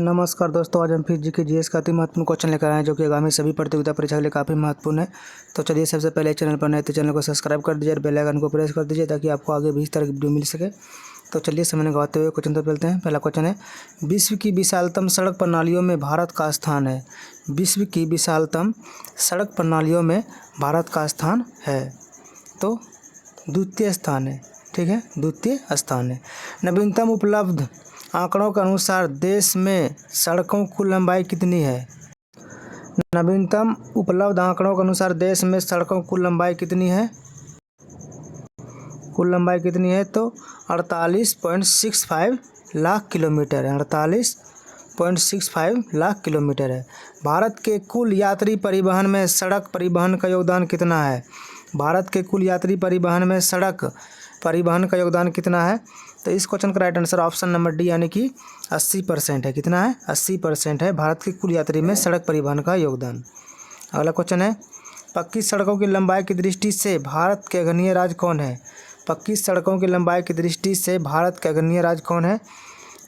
नमस्कार दोस्तों, आज हम फिर जी के जीएस का अति महत्वपूर्ण क्वेश्चन लेकर आए हैं जो कि आगामी सभी प्रतियोगिता परीक्षा के लिए काफ़ी महत्वपूर्ण है। तो चलिए, सबसे पहले चैनल पर नए तो चैनल को सब्सक्राइब कर दीजिए और बेल आइकन को प्रेस कर दीजिए ताकि आपको आगे भी इस तरह की वीडियो मिल सके। तो चलिए, समय लगाते हुए क्वेश्चन तो चलते हैं। पहला क्वेश्चन है, विश्व की विशालतम सड़क प्रणालियों में भारत का स्थान है। विश्व की विशालतम सड़क प्रणालियों में भारत का स्थान है तो द्वितीय स्थान है। ठीक है, द्वितीय स्थान है। नवीनतम उपलब्ध आंकड़ों के अनुसार देश में सड़कों की कुल लंबाई कितनी है। नवीनतम उपलब्ध आंकड़ों के अनुसार देश में सड़कों की कुल लंबाई कितनी है। कुल लंबाई कितनी है तो 48.65 लाख किलोमीटर है। 48.65 लाख किलोमीटर है। भारत के कुल यात्री परिवहन में सड़क परिवहन का योगदान कितना है। भारत के कुल यात्री परिवहन में सड़क परिवहन का योगदान कितना है। तो इस क्वेश्चन का right answer option number D यानी कि 80% है। कितना है? 80% है भारत की कुल यात्री में सड़क परिवहन का योगदान। अगला क्वेश्चन है, पक्की सड़कों की लंबाई की दृष्टि से भारत के अग्रणी राज्य कौन है। पक्की सड़कों की लंबाई की दृष्टि से भारत के अग्रणी राज्य कौन है।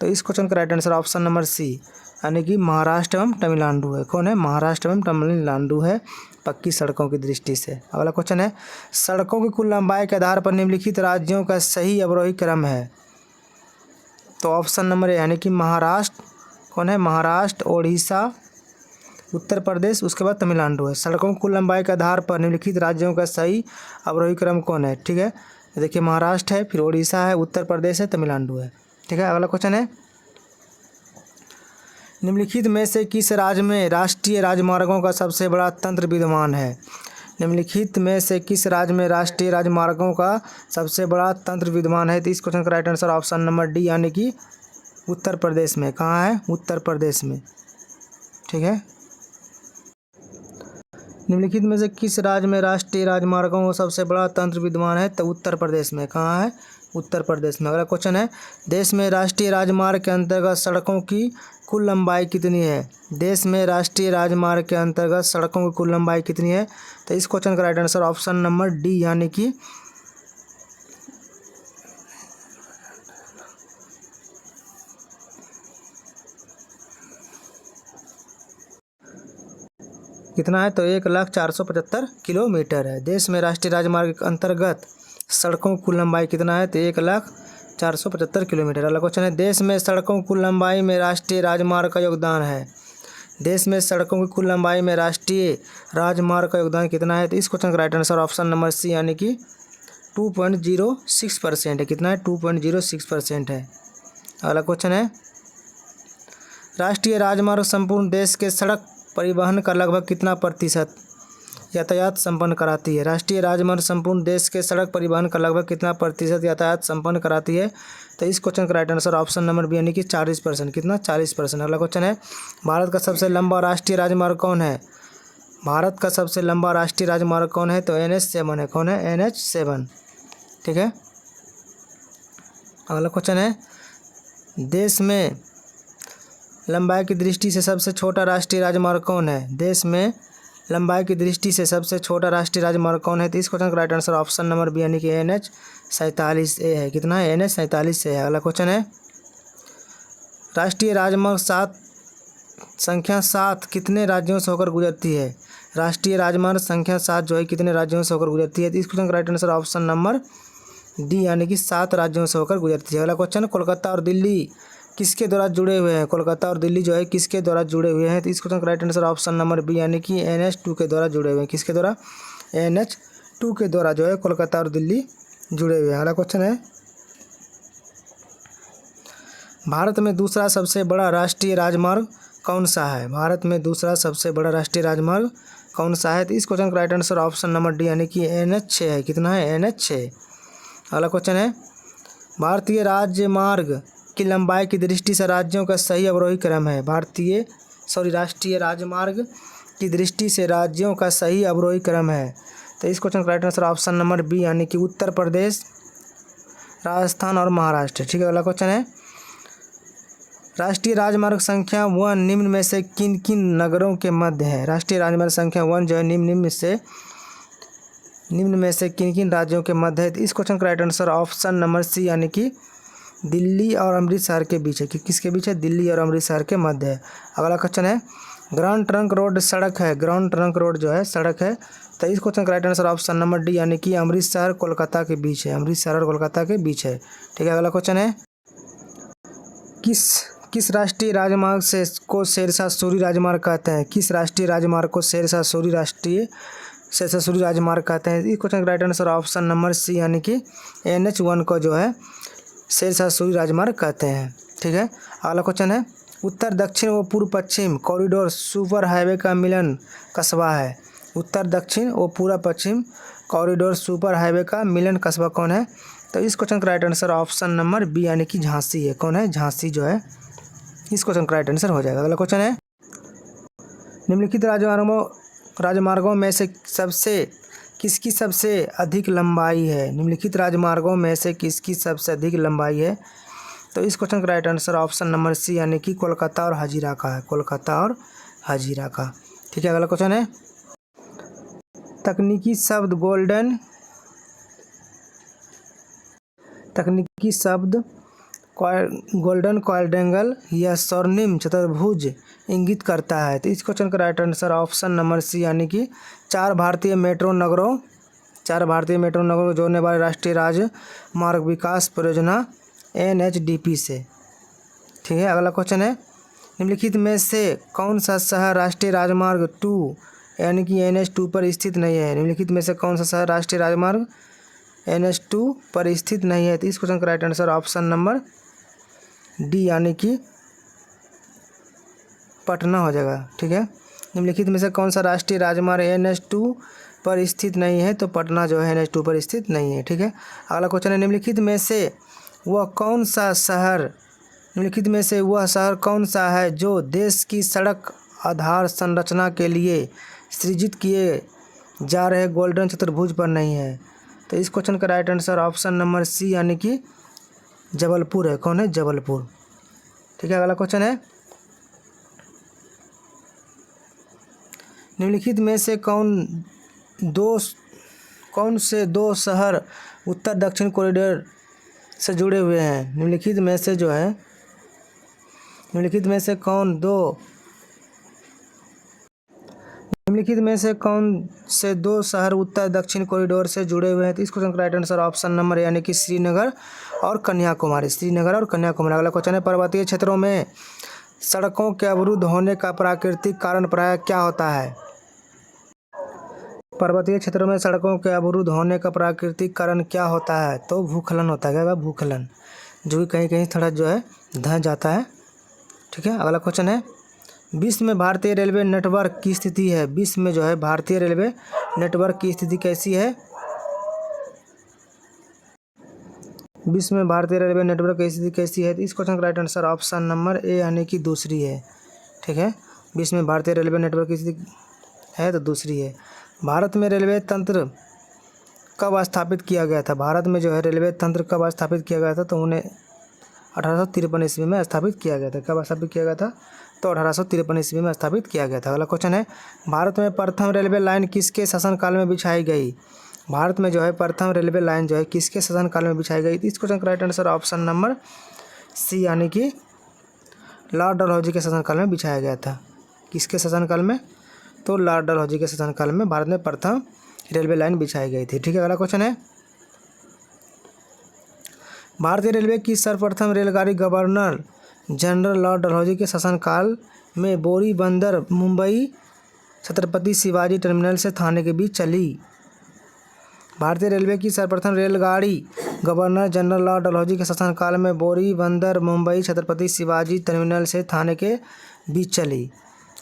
तो इस क्वेश्चन का right answer option number C यानी कि महाराष्ट्र एवं तमिलनाडु है। कौन है? महाराष्ट्र एवं तमिलनाडु है पक्की सड़कों की दृष्टि से। अगला क्वेश्चन है, सड़कों की कुल लंबाई के आधार पर निम्नलिखित राज्यों का सही अवरोही क्रम है। तो ऑप्शन नंबर ए यानी कि महाराष्ट्र। कौन है? महाराष्ट्र, ओडिशा, उत्तर प्रदेश, उसके बाद तमिलनाडु है। सड़कों की कुल लंबाई के आधार पर निम्नलिखित राज्यों का सही अवरोही क्रम कौन है। ठीक है, देखिए महाराष्ट्र है, फिर ओडिशा है, उत्तर प्रदेश है, तमिलनाडु है। ठीक है, अगला क्वेश्चन है, निम्नलिखित में से किस राज्य में राष्ट्रीय राजमार्गों का सबसे बड़ा तंत्र विद्यमान है। निम्नलिखित में से किस राज्य में राष्ट्रीय राजमार्गों का सबसे बड़ा तंत्र विद्यमान है। तो इस क्वेश्चन का right answer option number D यानी कि उत्तर प्रदेश में। कहाँ है? उत्तर प्रदेश में। ठीक है, निम्नलिखित में से किस राज्य में राष्ट्रीय राजमार्गों का सबसे बड़ा तंत्र विद्यमान है। तो उत्तर प्रदेश में। कहाँ है? उत्तर प्रदेश में। अगला क्वेश्चन है, देश में राष्ट्रीय राजमार्ग के अंतर्गत सड़कों की कुल लंबाई कितनी है। देश में राष्ट्रीय राजमार्ग के अंतर्गत सड़कों की कुल लंबाई कितनी है। तो इस क्वेश्चन का right answer option number D यानी कि कितना है तो 1,04,75 किलोमीटर है। देश में राष्ट्रीय राजमार्ग के अंतर्गत सड़कों की कुल लंबाई कितना है तो 1,04,75 किलोमीटर। अगला क्वेश्चन है, देश में सड़कों की कुल लंबाई में राष्ट्रीय राजमार्ग का योगदान है। देश में सड़कों की कुल लंबाई में राष्ट्रीय राजमार्ग का योगदान कितना है। तो इस क्वेश्चन का right answer option number C यानी कि 2.06% है। कितना है? 2.06% है। अगला क्वेश्चन है, राष्ट्रीय राजमार्ग संपूर्ण देश के सड़क परिवहन का लगभग कितना प्रतिशत यातायात संपन्न कराती है। राष्ट्रीय राजमार्ग संपूर्ण देश के सड़क परिवहन का लगभग कितना प्रतिशत यातायात संपन्न कराती है। तो इस क्वेश्चन का right answer option number B यानी कि 40%। कितना? 40%। अगला क्वेश्चन है, भारत का सबसे लंबा राष्ट्रीय राजमार्ग कौन है। भारत का सबसे लंबा राष्ट्रीय राजमार्ग कौन है तो NH7 है। कौन है? NH7। ठीक है, अगला क्वेश्चन है, देश में लंबाई की दृष्टि से सबसे छोटा राष्ट्रीय राजमार्ग कौन है। देश में लंबाई की दृष्टि से सबसे छोटा राष्ट्रीय राजमार्ग कौन है। तो इस क्वेश्चन का right answer option number B यानी कि NH47A है। कितना है? NH47A है। अगला क्वेश्चन है, राष्ट्रीय राजमार्ग संख्या 7 कितने राज्यों से होकर गुजरती है। राष्ट्रीय राजमार्ग संख्या 7 जो है कितने राज्यों से होकर गुजरती है। तो इस क्वेश्चन का right answer option number D यानी कि 7 राज्यों से होकर गुजरती है। अगला क्वेश्चन, कोलकाता और दिल्ली किसके द्वारा जुड़े हुए हैं। कोलकाता और दिल्ली जो है किसके द्वारा जुड़े हुए हैं। तो इस क्वेश्चन का right answer option number B यानी कि NH2 के द्वारा जुड़े हुए हैं। किसके द्वारा? NH2 के द्वारा जो है कोलकाता और दिल्ली जुड़े हुए हैं। अगला क्वेश्चन है, भारत में दूसरा सबसे बड़ा राष्ट्रीय राजमार्ग कौन सा है। भारत में दूसरा सबसे बड़ा राष्ट्रीय राजमार्ग कौन सा है। तो इस क्वेश्चन का right answer option number D यानी कि NH6 है। कितना है? NH6। अगला क्वेश्चन है, भारतीय राजमार्ग की लंबाई की दृष्टि से राज्यों का सही अवरोही क्रम है। राष्ट्रीय राजमार्ग की दृष्टि से राज्यों का सही अवरोही क्रम है। तो इस क्वेश्चन का right answer option number B यानी कि उत्तर प्रदेश, राजस्थान और महाराष्ट्र। ठीक है, अगला क्वेश्चन है, राष्ट्रीय राजमार्ग संख्या 1 निम्न में से किन किन नगरों के मध्य है। राष्ट्रीय राजमार्ग संख्या 1 जो है निम्न में से किन किन राज्यों के मध्य है। तो इस क्वेश्चन का right answer option number C यानी कि दिल्ली और अमृतसर के बीच है। किसके बीच है? दिल्ली और अमृतसर के मध्य है। अगला क्वेश्चन है ग्रांड ट्रंक रोड सड़क है, ग्रांड ट्रंक रोड जो है सड़क है। तो इस क्वेश्चन का right answer option number D यानी कि अमृतसर कोलकाता के बीच है, अमृतसर और कोलकाता के बीच है। ठीक है, अगला क्वेश्चन है किस राष्ट्रीय राजमार्ग से को शेरशाह सूरी राजमार्ग कहते हैं? किस राष्ट्रीय राजमार्ग को शेरशाह सूरी राजमार्ग कहते हैं? इस क्वेश्चन का right answer option number C यानी कि NH1 को जो है शेरशाह सूरी राजमार्ग कहते हैं। ठीक है, अगला क्वेश्चन है उत्तर दक्षिण व पूर्व पश्चिम कॉरिडोर सुपर हाईवे का मिलन कस्बा है। उत्तर दक्षिण व पूर्व पश्चिम कॉरिडोर सुपर हाईवे का मिलन कस्बा कौन है? तो इस क्वेश्चन का right answer option number B यानी कि झांसी है। कौन है? झांसी जो है इस क्वेश्चन का राइट आंसर हो जाएगा। अगला क्वेश्चन है निम्नलिखित राजमार्गों में से किसकी सबसे अधिक लंबाई है? निम्नलिखित राजमार्गों में से किसकी सबसे अधिक लंबाई है? तो इस क्वेश्चन का right answer option number C यानी कि कोलकाता और हजीरा का है, कोलकाता और हजीरा का। ठीक है, अगला क्वेश्चन है तकनीकी शब्द गोल्डन क्वाड्रेंगल या स्वर्णिम चतुर्भुज इंगित करता है। तो इस क्वेश्चन का right answer option number C यानी कि चार भारतीय मेट्रो नगरों को जोड़ने वाले राष्ट्रीय राजमार्ग विकास परियोजना NHDP से। ठीक है, अगला क्वेश्चन है निम्नलिखित में से कौन सा शहर राष्ट्रीय राजमार्ग 2 यानी कि NH2 पर स्थित नहीं है? निम्नलिखित में से कौन सा शहर राष्ट्रीय राजमार्ग NH2 पर स्थित नहीं है? तो इस क्वेश्चन का right answer option number D यानी कि पटना हो जाएगा। ठीक है, निम्नलिखित में से कौन सा राष्ट्रीय राजमार्ग NH2 पर स्थित नहीं है? तो पटना जो है NH2 पर स्थित नहीं है। ठीक है, अगला क्वेश्चन है निम्नलिखित में से वह शहर कौन सा है जो देश की सड़क आधार संरचना के लिए सृजित किए जा रहे गोल्डन चतुर्भुज पर नहीं है? तो इस क्वेश्चन का right answer option number C यानी कि जबलपुर है। कौन है? जबलपुर। ठीक है, अगला क्वेश्चन है निम्नलिखित में से कौन से दो शहर उत्तर दक्षिण कॉरिडोर से जुड़े हुए हैं? निम्नलिखित में से कौन से दो शहर उत्तर दक्षिण कॉरिडोर से जुड़े हुए हैं? तो इस क्वेश्चन का राइट आंसर ऑप्शन नंबर यानी कि श्रीनगर और कन्याकुमारी। अगला क्वेश्चन है पर्वतीय क्षेत्रों में सड़कों के अवरुद्ध होने का प्राकृतिक कारण प्रायः क्या होता है? पर्वतीय क्षेत्रों में सड़कों के अवरुद्ध होने का प्राकृतिक कारण क्या होता है? तो भूस्खलन होता है। क्या? भूस्खलन, जो कि कहीं कहीं थोड़ा जो है धंस जाता है। ठीक है, अगला क्वेश्चन है विश्व में भारतीय रेलवे नेटवर्क की स्थिति है। विश्व में जो है भारतीय रेलवे नेटवर्क की स्थिति कैसी है? विश्व में भारतीय रेलवे नेटवर्क की स्थिति कैसी है? तो इस क्वेश्चन का right answer option number A यानी कि दूसरी है। ठीक है, विश्व में भारतीय रेलवे नेटवर्क की स्थिति है तो दूसरी है। भारत में रेलवे तंत्र कब स्थापित किया गया था? भारत में जो है रेलवे तंत्र कब स्थापित किया गया था? तो उन्हें 1853 ईस्वी में स्थापित किया गया था। कब स्थापित किया गया था? तो 1853 ईस्वी में स्थापित किया गया था। अगला क्वेश्चन है भारत में प्रथम रेलवे लाइन किसके शासनकाल में बिछाई गई? भारत में जो है प्रथम रेलवे लाइन जो है किसके शासनकाल में बिछाई गई? इस क्वेश्चन का right answer option number C यानी कि लॉर्ड डलहौजी के शासनकाल में बिछाया गया था। किसके शासनकाल में? तो लॉर्ड डलहौजी के शासनकाल में भारत में प्रथम रेलवे लाइन बिछाई गई थी। ठीक है, अगला क्वेश्चन है भारतीय रेलवे की सर्वप्रथम रेलगाड़ी गवर्नर जनरल लॉर्ड डलहौजी के शासनकाल में बोरी बंदर मुंबई छत्रपति शिवाजी टर्मिनल से थाने के बीच चली। भारतीय रेलवे की सर्वप्रथम रेलगाड़ी गवर्नर जनरल लॉर्ड डलहौजी के शासनकाल में बोरी बंदर मुंबई छत्रपति शिवाजी टर्मिनल से थाने के बीच चली।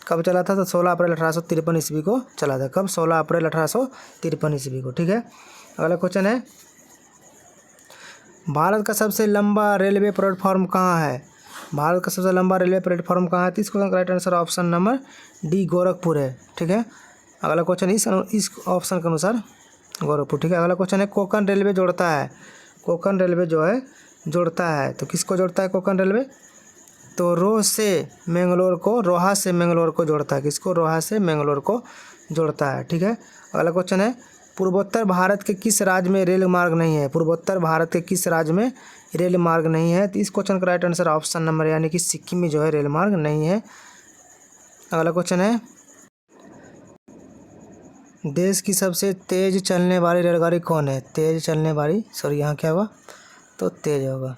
कब चला था? तो 16 अप्रैल 1853 ईस्वी को चला था। कब? 16 अप्रैल 1853 ईस्वी को। ठीक है, अगला क्वेश्चन है भारत का सबसे लंबा रेलवे प्लेटफॉर्म कहाँ है? भारत का सबसे लंबा रेलवे प्लेटफॉर्म कहाँ है? तो इसको right answer option number D Gorakhpur है। ठीक है, अगला क्वेश्चन इस ऑप्शन के अनुसार गोरखपुर। ठीक है, अगला क्वेश्चन है कोंकण रेलवे जोड़ता है। कोंकण रेलवे जो है जोड़ता है तो किसको जोड़ता है कोंकण रेलवे? तो रोहा से मैंगलोर को जोड़ता है। किसको? रोहा से मैंगलोर को जोड़ता है। ठीक है, अगला क्वेश्चन है पूर्वोत्तर भारत के किस राज्य में रेल मार्ग नहीं है? पूर्वोत्तर भारत के किस राज्य में रेल मार्ग नहीं है। तो इस क्वेश्चन का राइट आंसर ऑप्शन नंबर यानी कि सिक्किम में जो है रेल मार्ग नहीं है। अगला क्वेश्चन है, देश की सबसे तेज चलने वाली रेलगाड़ी कौन है? तेज चलने वाली, सॉरी यहाँ क्या हुआ, तो तेज होगा।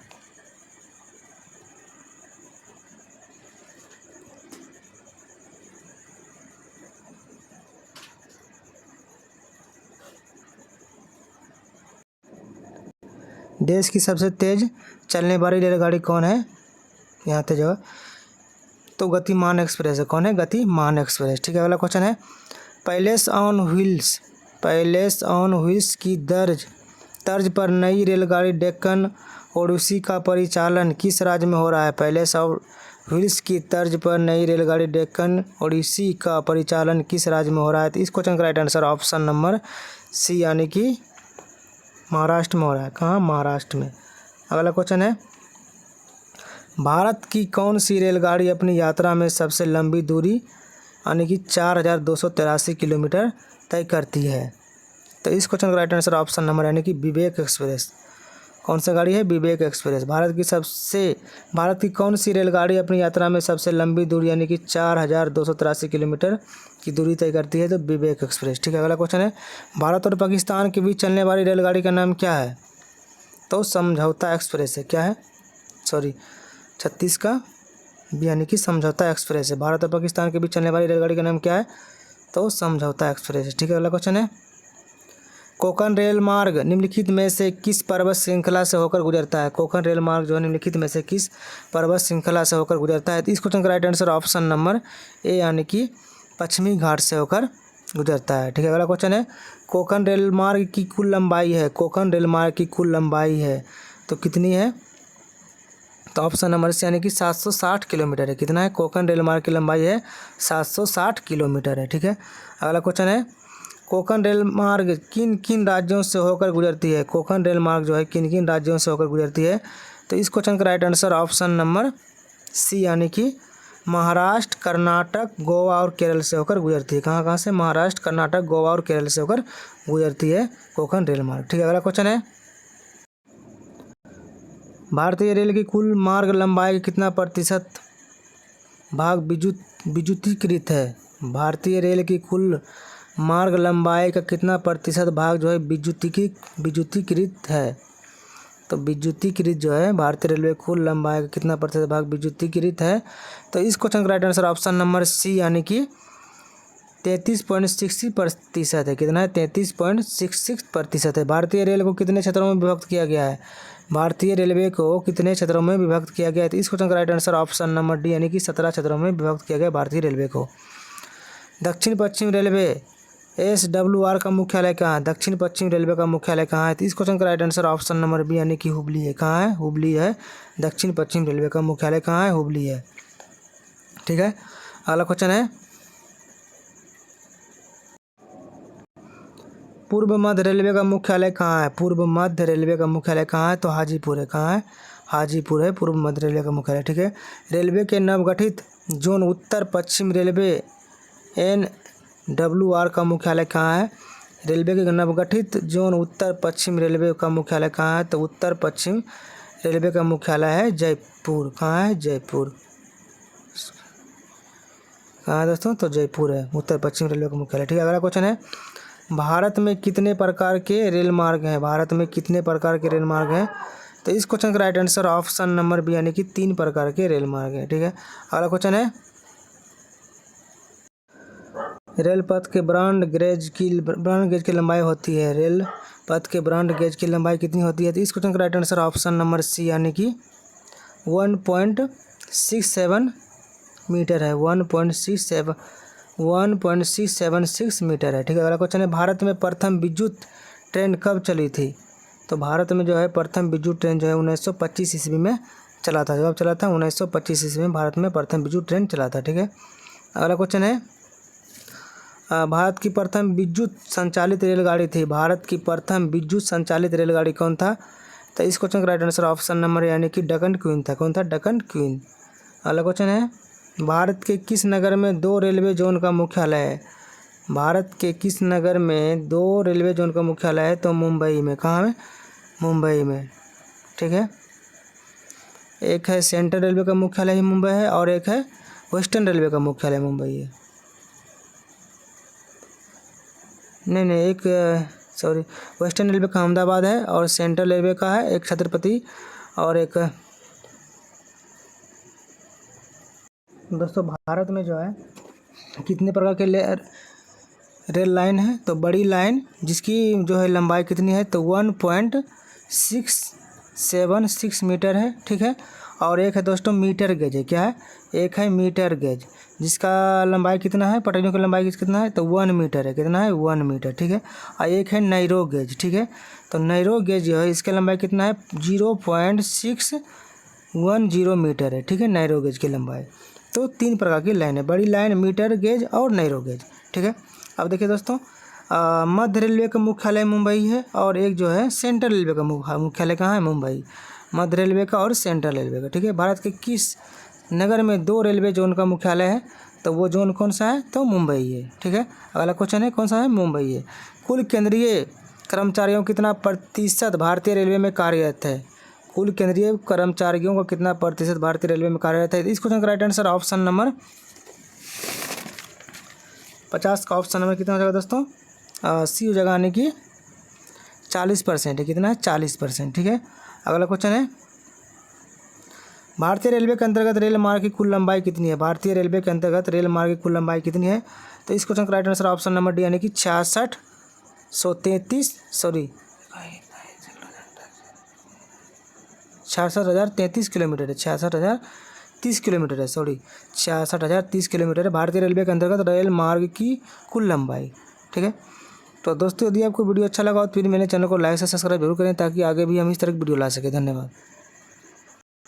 देश की सबसे तेज चलने वाली रेलगाड़ी कौन है? यहाँ पे जो है तो गतिमान एक्सप्रेस है। कौन है? गतिमान एक्सप्रेस। ठीक है, अगला क्वेश्चन है, palace on wheels, palace on wheels की तर्ज पर नई रेलगाड़ी डेक्कन ओडिसी का परिचालन किस राज्य में हो रहा है? पैलेस ऑफ व्हील्स की तर्ज पर नई रेलगाड़ी डेक्कन ओडिसी का परिचालन किस राज्य में हो रहा है? तो इस क्वेश्चन का right answer option number C यानी कि महाराष्ट्र में हो रहा है। कहाँ? महाराष्ट्र में। अगला क्वेश्चन है, भारत की कौन सी रेलगाड़ी अपनी यात्रा में सबसे लंबी दूरी यानी कि 4283 किलोमीटर तय करती है? तो इस क्वेश्चन का राइट आंसर ऑप्शन नंबर यानी कि विवेक एक्सप्रेस। कौन सा गाड़ी है? विवेक एक्सप्रेस। भारत की कौन सी रेलगाड़ी अपनी यात्रा में सबसे लंबी दूरी यानी कि 4283 किलोमीटर की दूरी तय करती है? तो विवेक एक्सप्रेस। ठीक है, अगला क्वेश्चन है, भारत और पाकिस्तान के बीच चलने वाली रेलगाड़ी का नाम क्या है? तो समझौता एक्सप्रेस है। क्या है? सॉरी 36 का यानी कि समझौता एक्सप्रेस है। भारत और पाकिस्तान के बीच चलने वाली रेलगाड़ी का नाम क्या है? तो समझौता एक्सप्रेस है। ठीक है, अगला क्वेश्चन है, कोंकण रेल मार्ग निम्नलिखित में से किस पर्वत श्रृंखला से होकर गुजरता है? कोंकण रेल मार्ग जो है निम्नलिखित में से किस पर्वत श्रृंखला से होकर गुजरता है? तो इस क्वेश्चन का right answer option number A यानी कि पश्चिमी घाट से होकर गुजरता है। ठीक है, अगला क्वेश्चन है, कोंकण रेल मार्ग की कुल लंबाई है, कोंकण रेल मार्ग की कुल लंबाई है तो कितनी है? तो ऑप्शन नंबर सी यानी कि 760 किलोमीटर है। कितना है? कोंकण रेल मार्ग की लंबाई है 760 किलोमीटर है। ठीक है, अगला क्वेश्चन है, कोंकण रेल मार्ग किन किन राज्यों से होकर गुजरती है? कोंकण रेल मार्ग जो है किन किन राज्यों से होकर गुजरती है? तो इस क्वेश्चन का right answer option number C यानी कि महाराष्ट्र, कर्नाटक, गोवा और केरल से होकर गुजरती है। कहाँ कहाँ से? महाराष्ट्र, कर्नाटक, गोवा और केरल से होकर गुजरती है कोंकण रेल मार्ग। ठीक है, अगला क्वेश्चन है, भारतीय रेल की कुल मार्ग लंबाई का कितना प्रतिशत भाग विद्युतीकृत है? भारतीय रेल की कुल मार्ग लंबाई का कितना प्रतिशत भाग जो है विद्युतीकृत है? तो विद्युतीकृत जो है भारतीय रेलवे कुल लंबाई का कितना प्रतिशत भाग विद्युतीकृत है? तो इस क्वेश्चन का right answer option number C यानी कि 33.66% है। कितना है? 33.66% है। भारतीय रेल को कितने क्षेत्रों में विभक्त किया गया है? भारतीय रेलवे को कितने क्षेत्रों में विभक्त किया गया है? तो इस क्वेश्चन का right answer option number D यानी कि 17 क्षेत्रों में विभक्त किया गया भारतीय रेलवे को। दक्षिण पश्चिम रेलवे SWR का मुख्यालय कहाँ है? दक्षिण पश्चिम रेलवे का मुख्यालय कहाँ है? तो इस क्वेश्चन का right answer option number B यानी कि हुबली है। कहाँ है? हुबली है। दक्षिण पश्चिम रेलवे का मुख्यालय कहाँ है? हुबली है। ठीक है, अगला क्वेश्चन है, पूर्व मध्य रेलवे का मुख्यालय कहाँ है? पूर्व मध्य रेलवे का मुख्यालय कहाँ है? तो हाजीपुर है। कहाँ है? हाजीपुर है पूर्व मध्य रेलवे का मुख्यालय। ठीक है, रेलवे के नवगठित जोन उत्तर पश्चिम रेलवे NWR का मुख्यालय कहाँ है? रेलवे के नवगठित जोन उत्तर पश्चिम रेलवे का मुख्यालय कहाँ है? तो उत्तर पश्चिम रेलवे का मुख्यालय है जयपुर। कहाँ है? जयपुर। कहाँ है दोस्तों? तो जयपुर है उत्तर पश्चिम रेलवे का मुख्यालय। ठीक है, अगला क्वेश्चन है, भारत में कितने प्रकार के रेल मार्ग हैं? भारत में कितने प्रकार के रेल मार्ग हैं? तो इस क्वेश्चन का right answer option number B यानी कि 3 प्रकार के रेल मार्ग हैं। ठीक है, अगला क्वेश्चन है, रेल पथ के ब्रॉड गेज की लंबाई होती है, रेल पथ के ब्रॉड गेज की लंबाई कितनी होती है? तो इस क्वेश्चन का right answer option number C यानी कि 1.67 मीटर है। 1.676 मीटर है। ठीक है, अगला क्वेश्चन है, भारत में प्रथम विद्युत ट्रेन कब चली थी? तो भारत में जो है प्रथम विद्युत ट्रेन जो है 1925 ईस्वी में चला था। जब चला था 1925 ईस्वी में भारत में प्रथम विद्युत ट्रेन चला था। ठीक है, अगला क्वेश्चन है, भारत की प्रथम विद्युत संचालित रेलगाड़ी थी। भारत की प्रथम विद्युत संचालित रेलगाड़ी कौन था? तो इस क्वेश्चन का राइट आंसर ऑप्शन नंबर यानी कि डेक्कन क्वीन था। कौन था? डेक्कन क्वीन। अगला क्वेश्चन है, भारत के किस नगर में 2 रेलवे जोन का मुख्यालय है? भारत के किस नगर में 2 रेलवे जोन का मुख्यालय है? तो मुंबई में। कहाँ में? मुंबई में। ठीक है, एक है सेंट्रल रेलवे का मुख्यालय ही मुंबई है और एक है वेस्टर्न रेलवे का मुख्यालय मुंबई है। नहीं, एक सॉरी, वेस्टर्न रेलवे का अहमदाबाद है और सेंट्रल रेलवे का है एक छत्रपति और एक। दोस्तों भारत में जो है कितने प्रकार के रेल लाइन है, तो बड़ी लाइन जिसकी जो है लंबाई कितनी है, तो 1.676 मीटर है, ठीक है। और एक है दोस्तों मीटर गेज है, क्या है, एक है मीटर गेज जिसका लंबाई कितना है, पटरियों की लंबाई कितना है, तो 1 मीटर है, कितना है 1 मीटर, ठीक है। और एक है नैरो गेज, ठीक है। तो नैरो गेज जो है इसका लंबाई कितना है 0.610 मीटर है, ठीक है, नैरो गेज की लंबाई। तो 3 प्रकार की लाइन है, बड़ी लाइन, मीटर गेज और नैरो गेज, ठीक है। अब देखिए दोस्तों मध्य रेलवे का मुख्यालय मुंबई है और एक जो है सेंट्रल रेलवे का मुख्यालय कहाँ है, मुंबई। मध्य रेलवे का और सेंट्रल रेलवे का, ठीक है। भारत के किस नगर में 2 रेलवे जोन का मुख्यालय है, तो वो जोन कौन सा है, तो मुंबई है, ठीक है। अगला क्वेश्चन है कौन सा है, मुंबई है। कुल केंद्रीय कर्मचारियों कितना प्रतिशत भारतीय रेलवे में कार्यरत है, कुल केंद्रीय कर्मचारियों का कितना प्रतिशत भारतीय रेलवे में कार्यरत है। इस क्वेश्चन का राइट आंसर ऑप्शन नंबर 50 का ऑप्शन नंबर कितना हो जाएगा दोस्तों, सी हो जाएगा, यानी कि 40% है, कितना है 40%, ठीक है। अगला क्वेश्चन है भारतीय रेलवे के अंतर्गत रेल मार्ग की कुल लंबाई कितनी है, भारतीय रेलवे के अंतर्गत रेल मार्ग की कुल लंबाई कितनी है। तो इस क्वेश्चन का right answer option number D, यानी कि 66,033 किलोमीटर है, 66,030 किलोमीटर है, 66,030 किलोमीटर है भारतीय रेलवे के अंतर्गत रेल मार्ग की कुल लंबाई, ठीक है। तो दोस्तों यदि आपको वीडियो अच्छा लगा तो फिर मेरे चैनल को लाइक से सब्सक्राइब जरूर करें ताकि आगे भी हम इस तरह की वीडियो ला सकें। धन्यवाद।